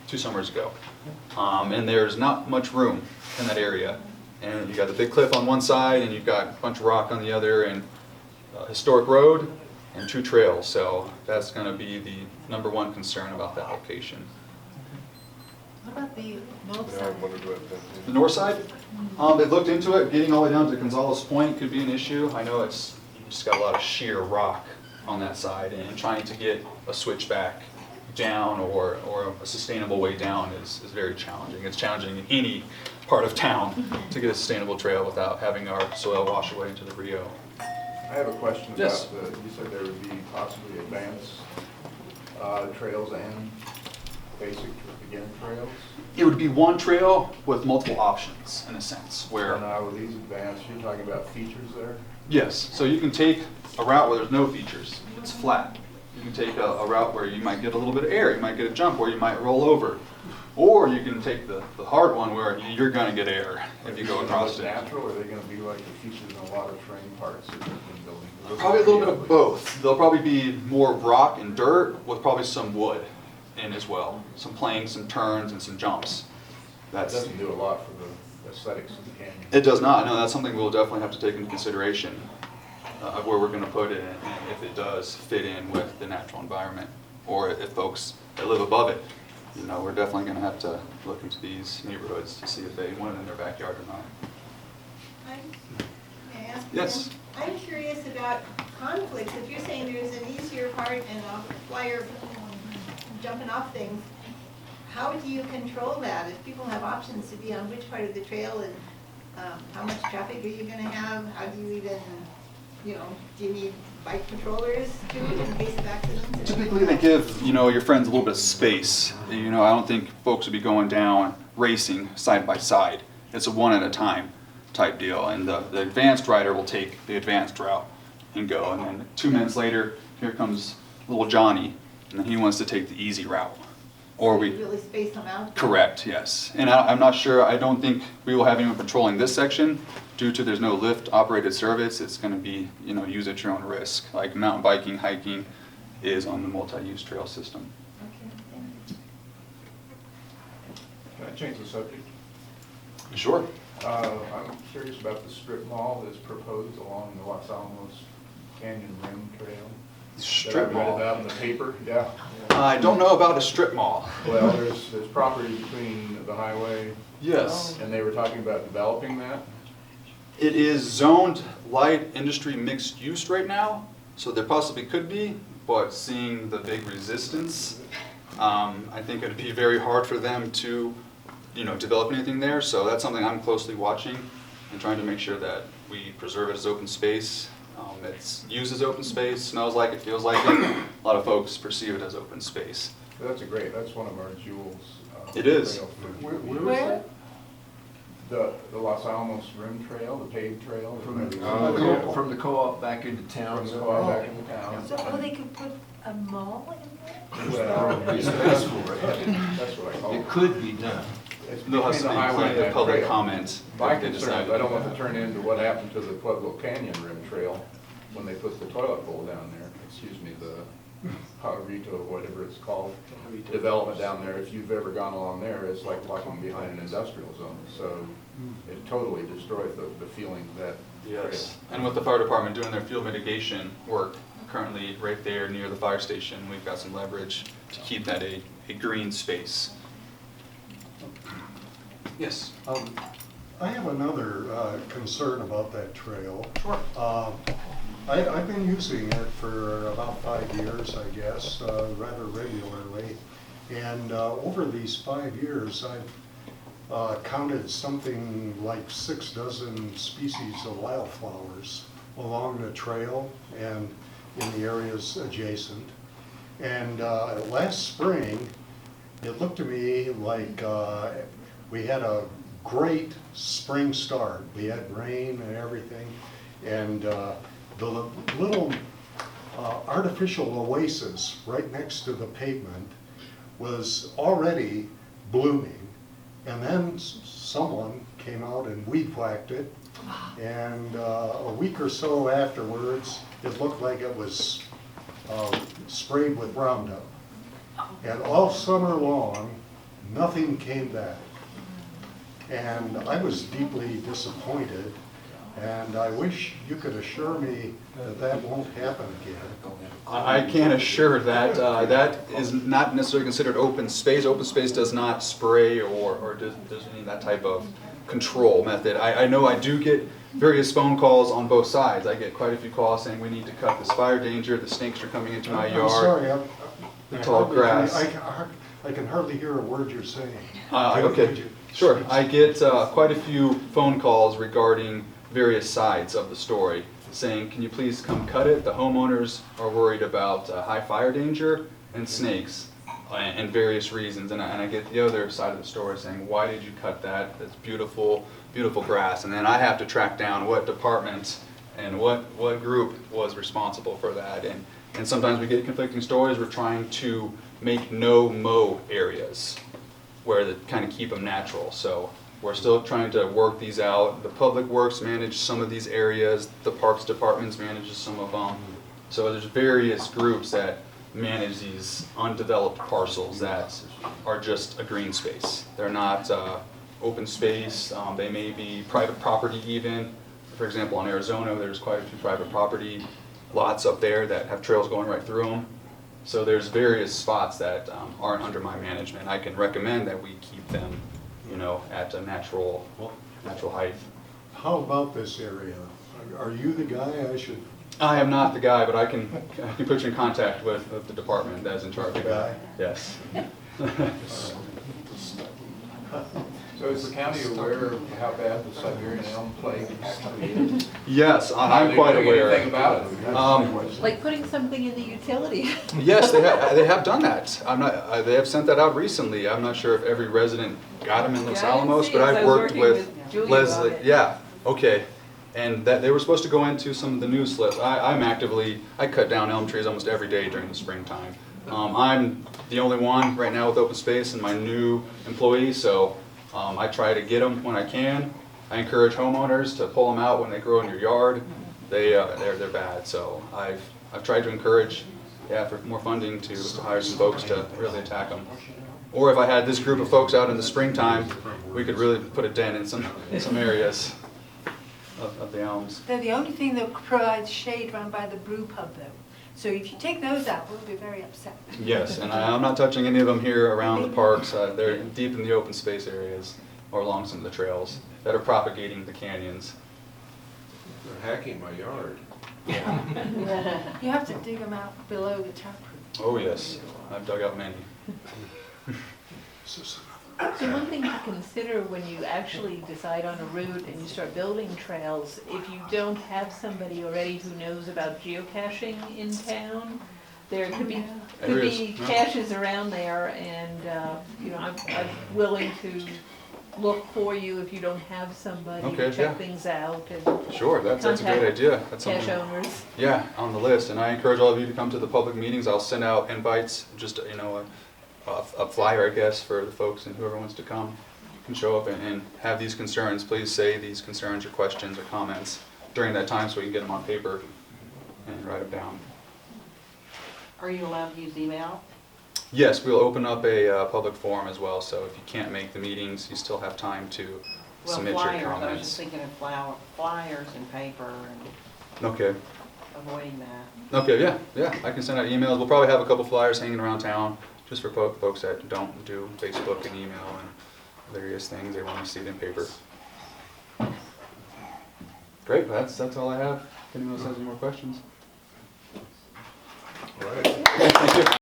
2 summers ago. And there's not much room in that area. And you got the big cliff on one side, and you've got a bunch of rock on the other, and historic road and 2 trails. So that's going to be the #1 concern about that location. What about the north Yeah, I side? wondered about that. The north side, they've looked into it. Getting all the way down to Gonzales Point could be an issue. I know it's just got a lot of sheer rock on that side, and trying to get a switchback down or a sustainable way down is very challenging. It's challenging in any part of town to get a sustainable trail without having our soil wash away into the Rio. I have a question Yes. about you said there would be possibly advanced trails and basic beginner trails. It would be one trail with multiple options, in a sense, where, And with these advanced, you're talking about features there? yes, so you can take a route where there's no features, it's flat. You can take a route where you might get a little bit of air, you might get a jump where you might roll over. Or you can take the hard one where you're gonna get air if you go across it. Natural, or are they gonna be like the features in a lot of terrain parks that they've been building? Probably a little bit of both. There'll probably be more rock and dirt with probably some wood in as well. Some planks, some turns, and some jumps. That That's, doesn't do a lot for the aesthetics of the canyon. it does not. No, that's something we'll definitely have to take into consideration of where we're gonna put it and if it does fit in with the natural environment. Or if folks that live above it, you know, we're definitely gonna have to look into these neighborhoods to see if they want it in their backyard or not. May I ask? Yes. again? I'm curious about conflicts. If you're saying there's an easier part and a flyer jumping off things, how do you control that? If people have options to be on which part of the trail and how much traffic are you gonna have? How do you even, you know, do you need bike patrollers too in case of accidents? Typically, they give, you know, your friends a little bit of space. You know, I don't think folks would be going down racing side by side. It's a one at a time type deal, and the advanced rider will take the advanced route and go, and then 2 minutes later, here comes little Johnny, and then he wants to take the easy route. Or we, Really space them out? correct, yes. And I'm not sure, I don't think we will have anyone patrolling this section due to there's no lift operated service. It's gonna be, you know, use at your own risk. Like mountain biking, hiking is on the multi-use trail system. Okay, thank you. Can I change the subject? Sure. I'm curious about the strip mall that's proposed along the Los Alamos Canyon Rim Trail. Strip That I read mall. about in the paper, yeah. I don't know about a strip mall. Well, there's property between the highway, Yes. and they were talking about developing that. It is zoned light industry mixed use right now, so there possibly could be, but seeing the big resistance, I think it'd be very hard for them to, you know, develop anything there. So that's something I'm closely watching and trying to make sure that we preserve it as open space. It's used as open space, smells like it, feels like it. A lot of folks perceive it as open space. That's that's one of our jewels. It is. trail for- Where? The Los Alamos Rim Trail, the paved trail. From Oh, the co-op back into town. From the co-op back into town. So, they could put a mall in there? Well, Be space for it. That's what I call It it. could be done. It's There'll have between to the be highway plenty and of that public trail. comment. My if they concern decide is I don't do want that. to turn into what happened to the Pueblo Canyon Rim Trail when they put the toilet bowl down there, excuse me, the Pajarito, whatever it's called, development down there. If you've ever gone along there, it's like walking behind an industrial zone. So it totally destroys the feeling of that trail. Yes, and with the fire department doing their fuel mitigation work currently right there near the fire station, we've got some leverage to keep that a green space. Yes? I have another concern about that trail. Sure. I've been using it for about 5 years, I guess, rather regularly. And over these 5 years, I've counted something like 6 dozen species of wildflowers along the trail and in the areas adjacent. And last spring, it looked to me like we had a great spring start. We had rain and everything, and the little artificial oasis right next to the pavement was already blooming. And then someone came out and weed whacked it, and a week or so afterwards, it looked like it was sprayed with Roundup. And all summer long, nothing came back. And I was deeply disappointed, and I wish you could assure me that that won't happen again. I can assure that that is not necessarily considered open space. Open space does not spray or does any that type of control method. I know I do get various phone calls on both sides. I get quite a few calls saying we need to cut this fire danger, the snakes are coming into my I'm yard. sorry, The tall grass. I can hardly hear a word you're saying. Okay, Could you- sure. I get quite a few phone calls regarding various sides of the story, saying, can you please come cut it? The homeowners are worried about high fire danger and snakes and various reasons. And I get the other side of the story saying, why did you cut that? That's beautiful, beautiful grass. And then I have to track down what department and what group was responsible for that. And sometimes we get conflicting stories. We're trying to make no-mow areas where they kind of keep them natural. So we're still trying to work these out. The Public Works manage some of these areas. The Parks Departments manages some of them. So there's various groups that manage these undeveloped parcels that are just a green space. They're not open space. They may be private property even. For example, in Arizona, there's quite a few private property lots up there that have trails going right through them. So there's various spots that aren't under my management. I can recommend that we keep them, you know, at a natural height. How about this area? Are you the guy I should? I am not the guy, but I can put you in contact with the department that's in charge of The guy? that. Yes. So is the county aware of how bad the Siberian elm plague is? Yes, I'm quite aware. Anything about it? Like putting something in the utility. Yes, they have done that. I'm not. They have sent that out recently. I'm not sure if every resident got them in Los Yeah, I didn't Alamos, see but it. I I've was worked working with with Julie Leslie. about it. Yeah. Okay. And that they were supposed to go into some of the news slips. I cut down elm trees almost every day during the springtime. I'm the only one right now with open space and my new employee, so I try to get them when I can. I encourage homeowners to pull them out when they grow in your yard. They're bad, so I've tried to encourage, for more funding to hire some folks to really attack them. Or if I had this group of folks out in the springtime, we could really put a dent in some areas of the elms. They're the only thing that provides shade run by the brew pub though. So if you take those out, we'll be very upset. Yes, and I'm not touching any of them here around the parks. They're deep in the open space areas or along some of the trails that are propagating the canyons. They're hacking my yard. You have to dig them out below the taproot. Oh yes, I've dug out many. So one thing to consider when you actually decide on a route and you start building trails, if you don't have somebody already who knows about geocaching in town, there could be There is, yeah. caches around there, and you know, I'm willing to look for you if you don't have somebody Okay, to check yeah. things out and Sure, that's a great idea. That's cache something. owners. Yeah, on the list, and I encourage all of you to come to the public meetings. I'll send out invites, just a flyer, I guess, for the folks and whoever wants to come can show up and have these concerns. Please say these concerns or questions or comments during that time so we can get them on paper and write them down. Are you allowed to use email? Yes, we'll open up a public forum as well, so if you can't make the meetings, you still have time to Well, submit your flyers, I was just comments. thinking of flyers and paper and Okay. avoiding that. Okay, yeah, I can send out emails. We'll probably have a couple flyers hanging around town, just for folks that don't do Facebook and email and various things. They want to see it in paper. Great, that's all I have. If anyone else has any more questions. All right. Thank you.